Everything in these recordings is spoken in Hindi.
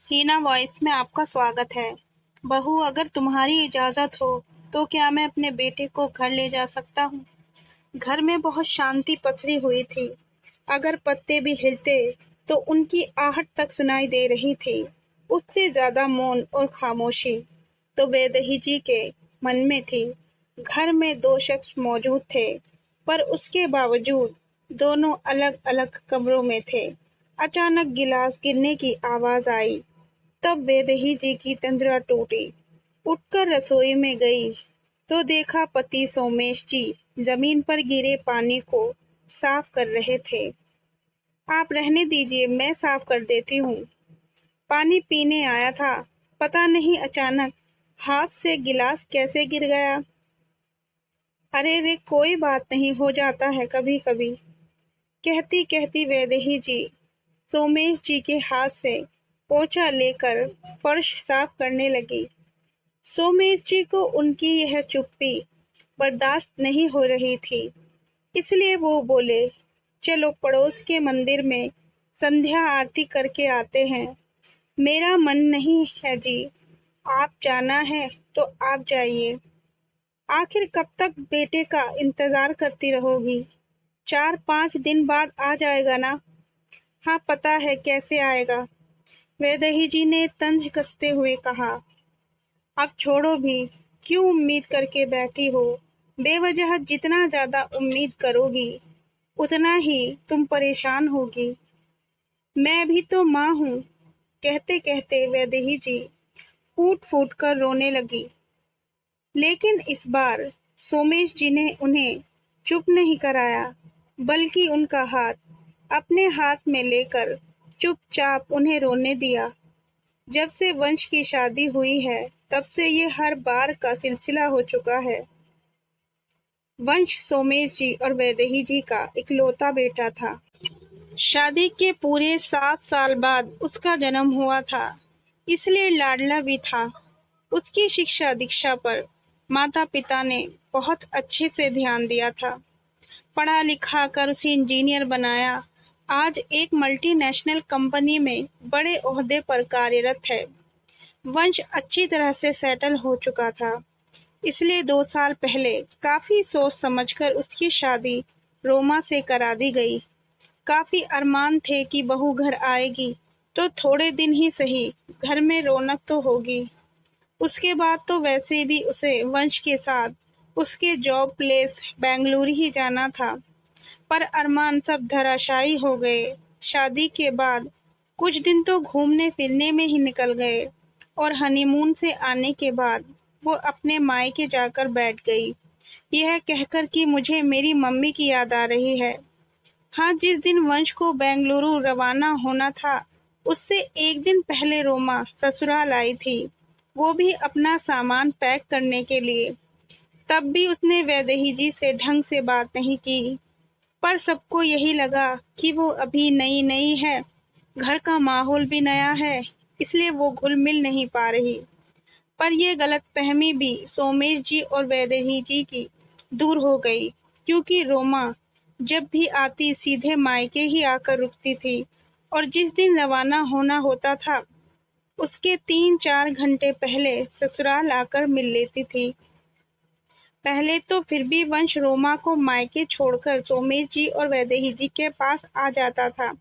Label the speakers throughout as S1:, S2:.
S1: हीना वॉइस में आपका स्वागत है। बहू, अगर तुम्हारी इजाज़त हो तो क्या मैं अपने बेटे को घर ले जा सकता हूँ? घर में बहुत शांति पसरी हुई थी। अगर पत्ते भी हिलते तो उनकी आहट तक सुनाई दे रही थी। उससे ज्यादा मौन और खामोशी तो वैदेही जी के मन में थी। घर में दो शख्स मौजूद थे, पर उसके बावजूद दोनों अलग अलग कमरों में थे। अचानक गिलास गिरने की आवाज आई। तब वैदेही जी की तंद्रा टूटी। उठकर रसोई में गई तो देखा पति सोमेश जी जमीन पर गिरे पानी को साफ कर रहे थे। आप रहने दीजिए, मैं साफ कर देती हूँ। पानी पीने आया था, पता नहीं अचानक हाथ से गिलास कैसे गिर गया। अरे रे, कोई बात नहीं, हो जाता है कभी कभी। कहती कहती वैदेही जी सोमेश जी के हाथ से पोंछा लेकर फर्श साफ करने लगी। सोमेश जी को उनकी यह चुप्पी बर्दाश्त नहीं हो रही थी, इसलिए वो बोले, चलो पड़ोस के मंदिर में संध्या आरती करके आते हैं। मेरा मन नहीं है जी, आप जाना है तो आप जाइए। आखिर कब तक बेटे का इंतजार करती रहोगी? 4-5 दिन बाद आ जाएगा ना? हाँ, पता है कैसे आएगा। वैदेही जी ने तंज कसते हुए कहा। अब छोड़ो भी, क्यों उम्मीद करके बैठी हो? बेवजह जितना ज्यादा उम्मीद करोगी उतना ही तुम परेशान होगी। मैं भी तो माँ हूँ। कहते कहते वैदेही जी फूट फूट कर रोने लगी। लेकिन इस बार सोमेश जी ने उन्हें चुप नहीं कराया, बल्कि उनका हाथ अपने हाथ में लेकर चुपचाप उन्हें रोने दिया। जब से वंश की शादी हुई है तब से ये हर बार का सिलसिला हो चुका है। वंश सोमेश जी और वैदेही जी का इकलौता बेटा था। शादी के पूरे 7 साल बाद उसका जन्म हुआ था, इसलिए लाडला भी था। उसकी शिक्षा दीक्षा पर माता पिता ने बहुत अच्छे से ध्यान दिया था। पढ़ा लिखा कर उसे इंजीनियर बनाया। आज एक मल्टीनेशनल कंपनी में बड़े ओहदे पर कार्यरत है। वंश अच्छी तरह से सेटल हो चुका था, इसलिए 2 साल पहले काफी सोच समझकर उसकी शादी रोमा से करा दी गई। काफी अरमान थे कि बहू घर आएगी तो थोड़े दिन ही सही घर में रौनक तो होगी। उसके बाद तो वैसे भी उसे वंश के साथ उसके जॉब प्लेस बेंगलुरु ही जाना था, पर अरमान सब धराशायी हो गए। शादी के बाद कुछ दिन तो घूमने फिरने में ही निकल गए और हनीमून से आने के बाद वो अपने मायके जाकर बैठ गई, यह कहकर कि मुझे मेरी मम्मी की याद आ रही है। हाँ, जिस दिन वंश को बेंगलुरु रवाना होना था उससे एक दिन पहले रोमा ससुराल आई थी, वो भी अपना सामान पैक करने के लिए। तब भी उसने वैदेही जी से ढंग से बात नहीं की, पर सबको यही लगा कि वो अभी नई नई है, घर का माहौल भी नया है, इसलिए वो घुल मिल नहीं पा रही। पर यह गलतफहमी भी सोमेश जी और वैदेही जी की दूर हो गई, क्योंकि रोमा जब भी आती सीधे मायके ही आकर रुकती थी और जिस दिन रवाना होना होता था उसके 3-4 घंटे पहले ससुराल आकर मिल लेती थी। पहले तो फिर भी वंश रोमा को मायके छोड़कर सोमेश जी और वैदेही जी के पास आ जाता था,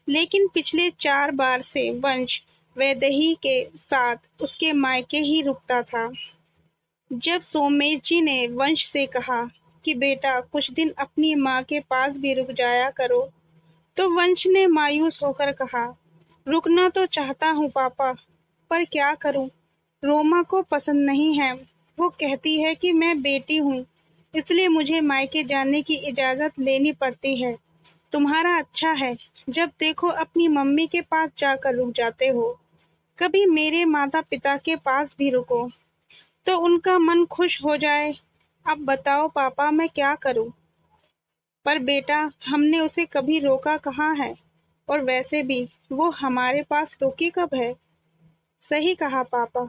S1: लेकिन पिछले 4 बार से वंश वैदेही के साथ उसके मायके ही रुकता था। जब सोमेश जी ने वंश से कहा कि बेटा कुछ दिन अपनी माँ के पास भी रुक जाया करो, तो वंश ने मायूस होकर कहा, रुकना तो चाहता हूँ पापा, पर क्या करूँ, रोमा को पसंद नहीं है। वो कहती है कि मैं बेटी हूँ, इसलिए मुझे मायके जाने की इजाज़त लेनी पड़ती है। तुम्हारा अच्छा है, जब देखो अपनी मम्मी के पास जाकर रुक जाते हो। कभी मेरे माता पिता के पास भी रुको तो उनका मन खुश हो जाए। अब बताओ पापा, मैं क्या करूं? पर बेटा, हमने उसे कभी रोका कहाँ है, और वैसे भी वो हमारे पास रुकी कब है? सही कहा पापा,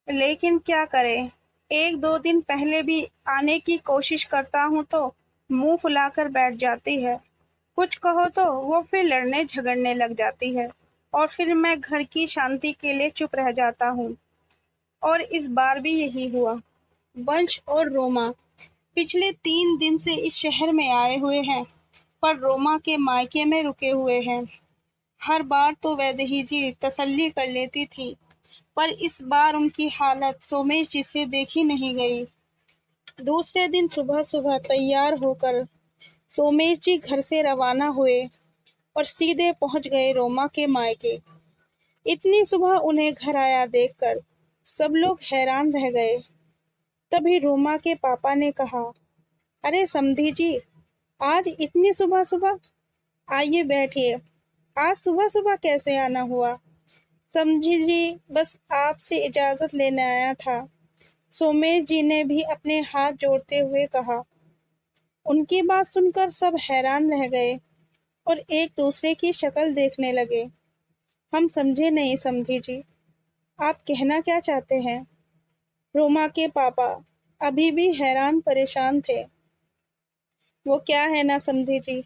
S1: लेकिन क्या करें, 1-2 दिन पहले भी आने की कोशिश करता हूँ तो मुंह फुलाकर बैठ जाती है। कुछ कहो तो वो फिर लड़ने झगड़ने लग जाती है। और फिर मैं घर की शांति के लिए चुप रह जाता हूँ। और इस बार भी यही हुआ। वंश और रोमा पिछले 3 दिन से इस शहर में आए हुए हैं, पर रोमा के मायके में रुके हुए हैं। हर बार तो वैदेही जी तसल्ली कर लेती थी, पर इस बार उनकी हालत सोमेश जी से देखी नहीं गई। दूसरे दिन सुबह सुबह तैयार होकर सोमेश जी घर से रवाना हुए और सीधे पहुंच गए रोमा के मायके। इतनी सुबह उन्हें घर आया देखकर सब लोग हैरान रह गए। तभी रोमा के पापा ने कहा, अरे समधी जी, आज इतनी सुबह सुबह? आइए बैठिए। आज सुबह सुबह कैसे आना हुआ? समधी जी, बस आपसे इजाजत लेने आया था। सोमेश जी ने भी अपने हाथ जोड़ते हुए कहा। उनकी बात सुनकर सब हैरान रह गए और एक दूसरे की शक्ल देखने लगे। हम समझे नहीं समधी जी, आप कहना क्या चाहते हैं? रोमा के पापा अभी भी हैरान परेशान थे। वो क्या है ना समधी जी,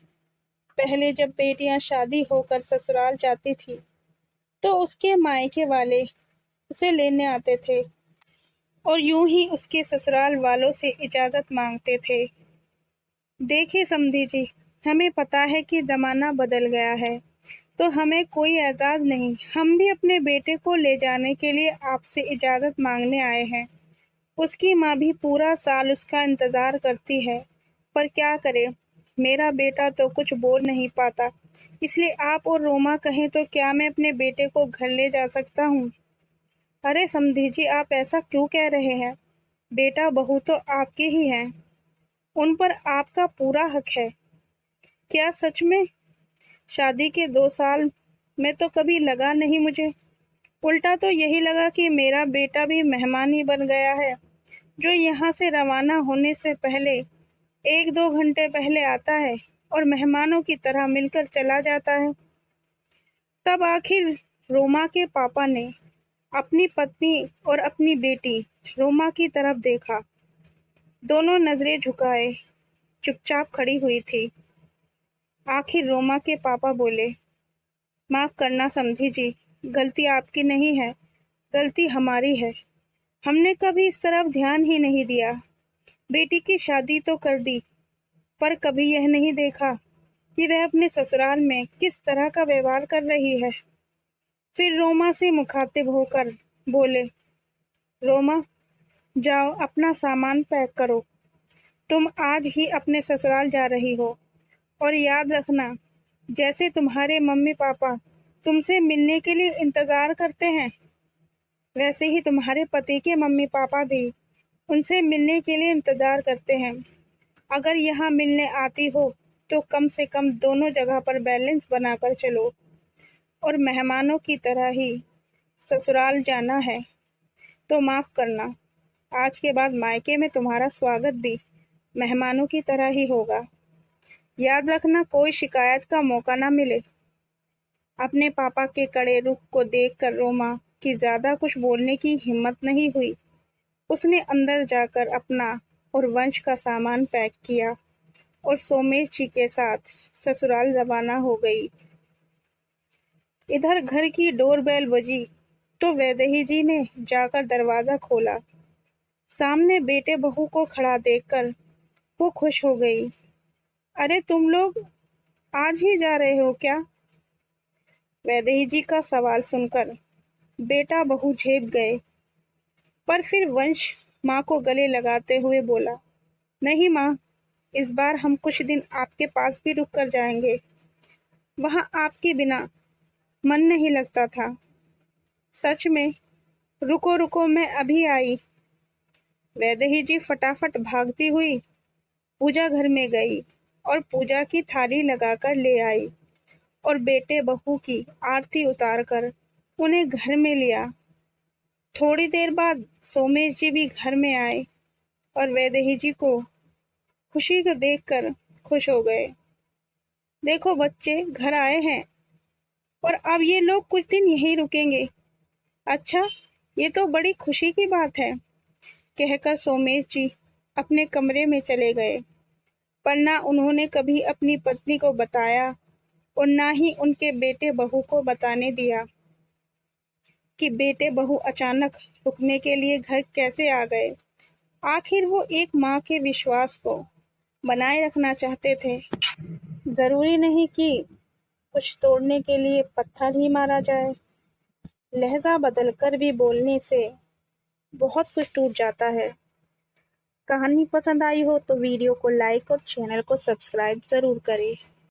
S1: पहले जब बेटियां शादी होकर ससुराल जाती थी तो उसके मायके वाले उसे लेने आते थे और यूं ही उसके ससुराल वालों से इजाजत मांगते थे। देखिए समधी जी, हमें पता है कि जमाना बदल गया है, तो हमें कोई एतराज नहीं। हम भी अपने बेटे को ले जाने के लिए आपसे इजाजत मांगने आए हैं। उसकी माँ भी पूरा साल उसका इंतजार करती है, पर क्या करे, मेरा बेटा तो कुछ बोल नहीं पाता। इसलिए आप और रोमा कहें तो क्या मैं अपने बेटे को घर ले जा सकता हूँ? अरे समधी जी, आप ऐसा क्यों कह रहे हैं? बेटा बहू तो आपके ही हैं, उन पर आपका पूरा हक है। क्या सच में? शादी के 2 साल में तो कभी लगा नहीं मुझे। उल्टा तो यही लगा कि मेरा बेटा भी मेहमान ही बन गया है, जो यहाँ से रवाना होने से पहले 1-2 घंटे पहले आता है और मेहमानों की तरह मिलकर चला जाता है। तब आखिर रोमा के पापा ने अपनी पत्नी और अपनी बेटी रोमा की तरफ देखा। दोनों नजरें झुकाए चुपचाप खड़ी हुई थी। आखिर रोमा के पापा बोले, माफ करना समधी जी, गलती आपकी नहीं है, गलती हमारी है। हमने कभी इस तरफ ध्यान ही नहीं दिया। बेटी की शादी तो कर दी, पर कभी यह नहीं देखा कि वह अपने ससुराल में किस तरह का व्यवहार कर रही है। फिर रोमा से मुखातिब होकर बोले, रोमा, जाओ अपना सामान पैक करो। तुम आज ही अपने ससुराल जा रही हो, और याद रखना, जैसे तुम्हारे मम्मी पापा तुमसे मिलने के लिए इंतजार करते हैं, वैसे ही तुम्हारे पति के मम्मी पापा भी उनसे मिलने के लिए इंतजार करते हैं। अगर यहाँ मिलने आती हो तो कम से कम दोनों जगह पर बैलेंस बनाकर चलो, और मेहमानों की तरह ही ससुराल जाना है तो माफ करना, आज के बाद मायके में तुम्हारा स्वागत भी मेहमानों की तरह ही होगा। याद रखना, कोई शिकायत का मौका ना मिले। अपने पापा के कड़े रुख को देखकर रोमा की ज्यादा कुछ बोलने की हिम्मत नहीं हुई। उसने अंदर जाकर अपना और वंश का सामान पैक किया और सोमेश जी के साथ ससुराल रवाना हो गई। इधर घर की डोरबेल बजी तो वैदेही जी ने जाकर दरवाजा खोला। सामने बेटे बहू को खड़ा देखकर वो खुश हो गई। अरे तुम लोग आज ही जा रहे हो क्या? वैदेही जी का सवाल सुनकर बेटा बहू झेप गए, पर फिर वंश माँ को गले लगाते हुए बोला, नहीं माँ, इस बार हम कुछ दिन आपके पास भी रुक कर जाएंगे। वहाँ आपके बिना मन नहीं लगता था। सच में? रुको रुको, मैं अभी आई। वैदेही जी फटाफट भागती हुई पूजा घर में गई और पूजा की थाली लगाकर ले आई और बेटे बहू की आरती उतारकर उन्हें घर में लिया। थोड़ी देर बाद सोमेश जी भी घर में आए और वैदेही जी को खुशी को देखकर खुश हो गए। देखो बच्चे, घर आए हैं और अब ये लोग कुछ दिन यहीं रुकेंगे। अच्छा, ये तो बड़ी खुशी की बात है, कहकर सोमेश जी अपने कमरे में चले गए। पर ना उन्होंने कभी अपनी पत्नी को बताया और ना ही उनके बेटे बहू को बताने दिया कि बेटे बहू अचानक रुकने के लिए घर कैसे आ गए। आखिर वो एक माँ के विश्वास को बनाए रखना चाहते थे। जरूरी नहीं कि कुछ तोड़ने के लिए पत्थर ही मारा जाए। लहजा बदलकर भी बोलने से बहुत कुछ टूट जाता है। कहानी पसंद आई हो तो वीडियो को लाइक और चैनल को सब्सक्राइब जरूर करें।